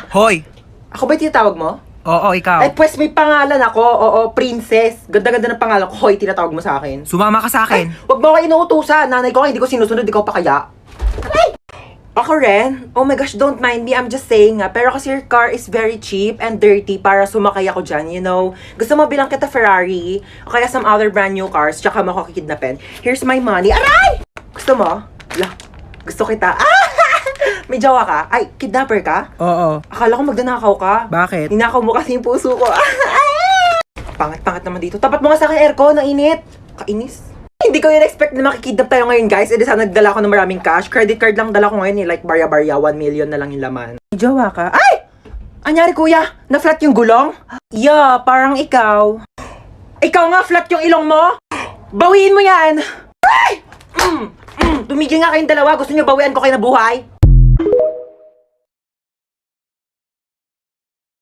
Hoy! Ako ba yung tinatawag mo? Oo, ikaw. Ay, pues may pangalan ako. Oo, princess. Ganda-ganda ng pangalan ko. Hoy, tinatawag mo sa akin. Sumama ka sa akin. Wag mo ako inuutusan. Nanay ko, hindi ko sinusunod. Ikaw pa kaya? Ay! Ako rin? Oh my gosh, don't mind me. I'm just saying nga. Pero kasi your car is very cheap and dirty para sumakay ako dyan, you know. Gusto mo bilang kita Ferrari? O kaya some other brand new cars, tsaka mo ako kikidnapin. Here's my money. Aray! Gusto mo? La, gusto kita. Ah! May jowa ka? Ay, kidnapper ka? Oo. Akala ko magdanakaw ka. Bakit? Ninakaw mo kasi yung puso ko. Pangat-pangat naman dito. Tapat mo nga sa akin aircon, ang init. Kainis. Hindi ko yun expect na makikidnap tayo ngayon, guys. E di sana nagdala ko ng maraming cash. Credit card lang dala ko ngayon eh. Like barya-barya, 1 million na lang yung laman. May jowa ka? Ay! Anyari kuya? Na-flat yung gulong? Yeah, parang ikaw. Ikaw nga, flat yung ilong mo? Bawiin mo yan! Ay! Tumigil nga kayong dalawa. Gusto nyo bawian ko kayo na buhay?